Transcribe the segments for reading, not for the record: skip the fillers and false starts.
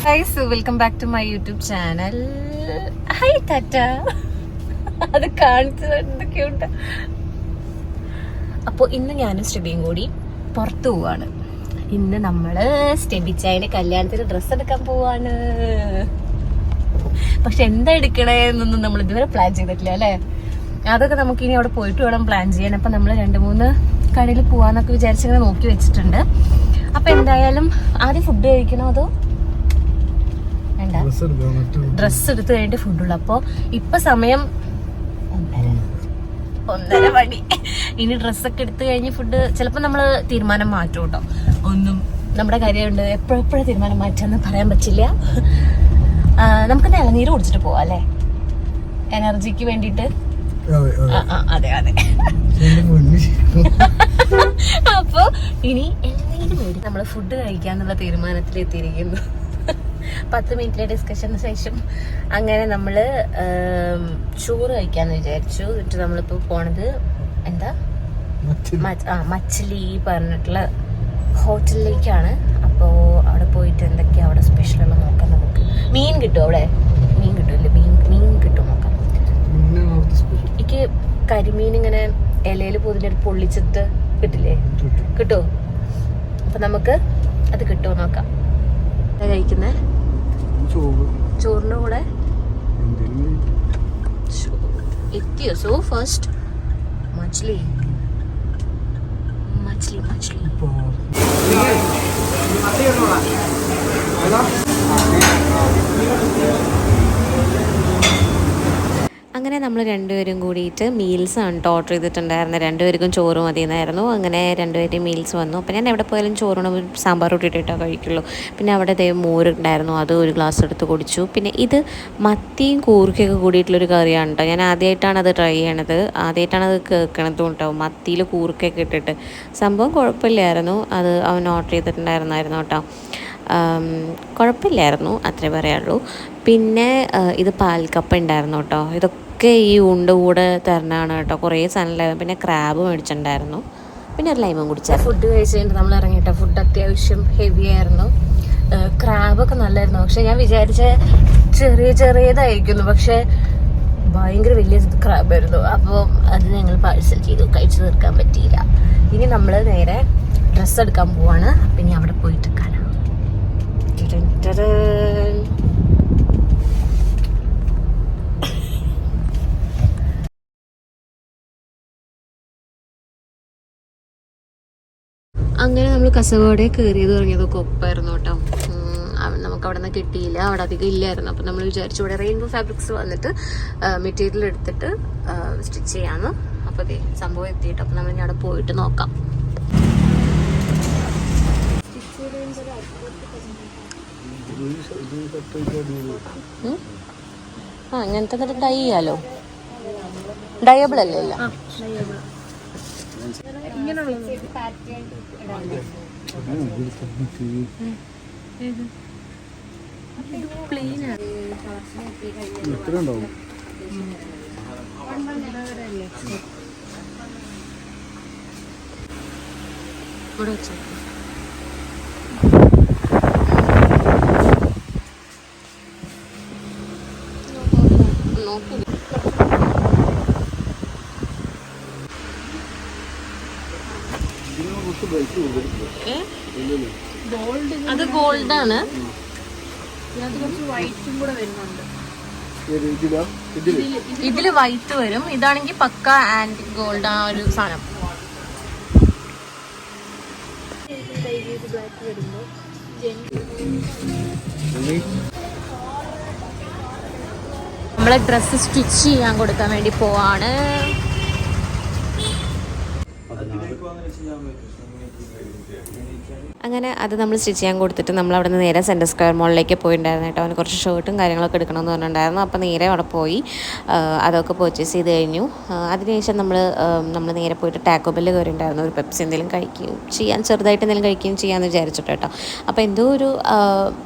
Guys, welcome back to my YouTube channel. Hi ടാറ്റ. അത് കാണിച്ചത് എന്തൊക്കെയുണ്ട്. അപ്പോൾ ഇന്ന് ഞാനും സ്റ്റെബിയും കൂടി പുറത്തു പോവാണ്. ഇന്ന് നമ്മള് സ്റ്റെബിച്ചായുടെ കല്യാണത്തിന് ഡ്രസ്സ് എടുക്കാൻ പോവാണ്. പക്ഷെ എന്താ എടുക്കണേന്നൊന്നും നമ്മൾ ഇതുവരെ പ്ലാൻ ചെയ്തിട്ടില്ല അല്ലേ. അതൊക്കെ നമുക്ക് ഇനി അവിടെ പോയിട്ട് വേണം പ്ലാൻ ചെയ്യാൻ. അപ്പൊ നമ്മൾ 2-3 കടയിൽ പോവാന്നൊക്കെ വിചാരിച്ചിങ്ങനെ നോക്കി വെച്ചിട്ടുണ്ട്. അപ്പൊ എന്തായാലും ആദ്യം ഫുഡ് കഴിക്കണോ അതോ ഡ്രസ്സ് എടുത്ത് കഴിഞ്ഞിട്ട് ഫുഡുള്ളു. അപ്പൊ ഇപ്പൊ സമയം 1:30 മണി. ഇനി ഡ്രസ്സൊക്കെ എടുത്ത് കഴിഞ്ഞ് ഫുഡ് ചിലപ്പോ നമ്മള് തീരുമാനം മാറ്റും കേട്ടോ. ഒന്നും നമ്മുടെ കാര്യമുണ്ട്, എപ്പോഴെപ്പോഴും തീരുമാനം മാറ്റാന്ന് പറയാൻ പറ്റില്ല. നമുക്ക് ഇളനീര് കുടിച്ചിട്ട് പോവാം അല്ലേ, എനർജിക്ക് വേണ്ടിട്ട്. അതെ അതെ. അപ്പൊ ഇനി എല്ലാം വേണ്ടി നമ്മള് ഫുഡ് കഴിക്കാന്നുള്ള തീരുമാനത്തിൽ എത്തിയിരിക്കുന്നു. 10 മിനിറ്റിലെ ഡിസ്കഷന് ശേഷം അങ്ങനെ നമ്മള് ചോറ് കഴിക്കാന്ന് വിചാരിച്ചു. എന്നിട്ട് നമ്മളിപ്പോ പോണത് എന്താ മച്ചിലി പറഞ്ഞിട്ടുള്ള ഹോട്ടലിലേക്കാണ്. അപ്പോ അവിടെ പോയിട്ട് എന്തൊക്കെയാ അവിടെ സ്പെഷ്യൽ നോക്കാം. നമുക്ക് മീൻ കിട്ടും, അവിടെ മീൻ കിട്ടുമല്ലേ, മീൻ കിട്ടും നോക്കാം. എനിക്ക് കരിമീൻ ഇങ്ങനെ ഇലയിൽ പൊതിഞ്ഞിട്ട് പൊള്ളിച്ചിട്ട് കിട്ടില്ലേ, കിട്ടുമോ? അപ്പൊ നമുക്ക് അത് കിട്ടുമോ നോക്കാം. കഴിക്കുന്നേ ചോറിന്റെ കൂടെ എത്തിയോ? So first muchly. അങ്ങനെ നമ്മൾ രണ്ടുപേരും കൂടിയിട്ട് മീൽസാണ് കേട്ടോ ഓർഡർ ചെയ്തിട്ടുണ്ടായിരുന്നത്. രണ്ടുപേർക്കും ചോറ് മതിയെന്നായിരുന്നു. അങ്ങനെ രണ്ടുപേരും മീൽസ് വന്നു. അപ്പോൾ ഞാൻ എവിടെ പോയാലും ചോറിന് സാമ്പാർ ഇട്ടിട്ടേ കഴിക്കുള്ളൂ. പിന്നെ അവിടെ മോരുണ്ടായിരുന്നു, അത് ഒരു ഗ്ലാസ് എടുത്ത് കുടിച്ചു. പിന്നെ ഇത് മത്തിയും കൂർക്കയൊക്കെ കൂടിയിട്ടുള്ളൊരു കറിയാണ് കേട്ടോ. ഞാൻ ആദ്യമായിട്ടാണ് അത് ട്രൈ ചെയ്യണത്, ആദ്യമായിട്ടാണ് അത് കേൾക്കണതും കേട്ടോ. മത്തിയിൽ കൂർക്കയൊക്കെ ഇട്ടിട്ട് സംഭവം കുഴപ്പമില്ലായിരുന്നു. അത് അവൻ ഓർഡർ ചെയ്തിട്ടുണ്ടായിരുന്നായിരുന്നു കേട്ടോ. കുഴപ്പമില്ലായിരുന്നു, അത്രേ പറയാനുള്ളൂ. പിന്നെ ഇത് പാൽക്കപ്പ ഉണ്ടായിരുന്നു കേട്ടോ. ഇതൊക്കെ ഈ കൂടെ തരണതാണ് കേട്ടോ. കുറേ സാധനമില്ലായിരുന്നു. പിന്നെ ക്രാബ് മേടിച്ചിട്ടുണ്ടായിരുന്നു. പിന്നെ ഒരു ലൈമും കുടിച്ചാൽ. ഫുഡ് കഴിച്ച് കഴിഞ്ഞിട്ട് നമ്മൾ ഇറങ്ങിയിട്ടോ. ഫുഡ് അത്യാവശ്യം ഹെവി ആയിരുന്നു. ക്രാബൊക്കെ നല്ലായിരുന്നു. പക്ഷെ ഞാൻ വിചാരിച്ച ചെറിയതായിരിക്കുന്നു, പക്ഷെ ഭയങ്കര വലിയ ക്രാബായിരുന്നു. അപ്പോൾ അത് ഞങ്ങൾ പാഴ്സൽ ചെയ്തു, കഴിച്ചു തീർക്കാൻ പറ്റിയില്ല. ഇനി നമ്മൾ നേരെ ഡ്രസ്സ് എടുക്കാൻ പോവാണ്. പിന്നെ അവിടെ പോയിട്ട് കാണാം. അങ്ങനെ നമ്മൾ കസവോടെ കയറിയത് തുടങ്ങിയതൊക്കെ ഒപ്പായിരുന്നു കേട്ടോ. നമുക്ക് അവിടെ നിന്ന് കിട്ടിയില്ല, അവിടെ അധികം ഇല്ലായിരുന്നു. അപ്പം നമ്മൾ വിചാരിച്ചു ഇവിടെ റെയിൻബോ ഫാബ്രിക്സ് വന്നിട്ട് മെറ്റീരിയൽ എടുത്തിട്ട് സ്റ്റിച്ച് ചെയ്യാമെന്ന്. അപ്പോൾ അതെ സംഭവം എത്തിയിട്ട് അപ്പം നമ്മൾ ഇനി അവിടെ പോയിട്ട് നോക്കാം. അങ്ങനത്തെ എന്നിട്ട് ഡൈ ചെയ്യാലോ. ഡയബിൾ അല്ലേ? ഇല്ല ഇവിടെ വെച്ചോ. അത് ഗോൾഡാണ്. ഇതില് വൈറ്റ് വരും. ഇതാണെങ്കിൽ പക്ക ആന്റി ഗോൾഡ് ആ ഒരു സാധനം. നമ്മളെ ഡ്രസ്സ് സ്റ്റിച്ച് ചെയ്യാൻ കൊടുക്കാൻ വേണ്ടി പോവാണ്. അങ്ങനെ അത് നമ്മൾ സ്റ്റിച്ച് ചെയ്യാൻ കൊടുത്തിട്ട് നമ്മൾ അവിടെ നിന്ന് നേരെ സെൻറ്റർ സ്ക്വയർ മോളിലേക്ക് പോയിട്ടുണ്ടായിരുന്നു കേട്ടോ. അവന് കുറച്ച് ഷർട്ടും കാര്യങ്ങളൊക്കെ എടുക്കണമെന്ന് പറഞ്ഞിട്ടുണ്ടായിരുന്നു. അപ്പോൾ നേരെ അവിടെ പോയി അതൊക്കെ പർച്ചേസ് ചെയ്ത് കഴിഞ്ഞു. അതിനുശേഷം നമ്മൾ നേരെ പോയിട്ട് ടാക്കോ ബെല്ല് കയറിയിട്ടുണ്ടായിരുന്നു. ഒരു പെപ്സി എന്തെങ്കിലും കഴിക്കുകയും ചെയ്യാൻ, ചെറുതായിട്ട് എന്തെങ്കിലും കഴിക്കുകയും ചെയ്യാമെന്ന് വിചാരിച്ചിട്ട് കേട്ടോ. അപ്പോൾ എന്തോ ഒരു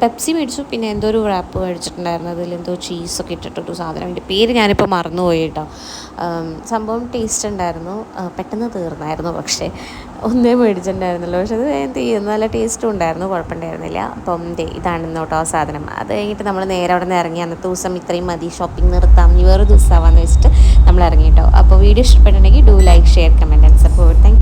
പെപ്സി മേടിച്ചു. പിന്നെ എന്തോ ഒരു റാപ്പ് മേടിച്ചിട്ടുണ്ടായിരുന്നു. അതിലെന്തോ ചീസൊക്കെ ഇട്ടിട്ടൊരു സാധനം, അതിൻ്റെ പേര് ഞാനിപ്പോൾ മറന്നുപോയി കേട്ടോ. സംഭവം ടേസ്റ്റ് ഉണ്ടായിരുന്നു. പെട്ടെന്ന് തീർന്നായിരുന്നു. പക്ഷേ ഒന്നേ മേടിച്ചിട്ടുണ്ടായിരുന്നല്ലോ. പക്ഷെ അത് എന്ത് ചെയ്യും, നല്ല ടേസ്റ്റും ഉണ്ടായിരുന്നു, കുഴപ്പമുണ്ടായിരുന്നില്ല. അപ്പം ഇതാണെന്ന് കേട്ടോ ആ സാധനം. അത് കഴിഞ്ഞിട്ട് നമ്മൾ നേരെ അവിടെ നിന്ന് ഇറങ്ങി. അന്നത്തെ ദിവസം ഇത്രയും മതി, ഷോപ്പിംഗ് നിർത്താം, ഇനി വേറെ ദിവസമാവാന്ന് വെച്ചിട്ട് നമ്മൾ ഇറങ്ങി കേട്ടോ. അപ്പോൾ വീഡിയോ ഇഷ്ടപ്പെട്ടിട്ടുണ്ടെങ്കിൽ do like, share, comment and support. Thank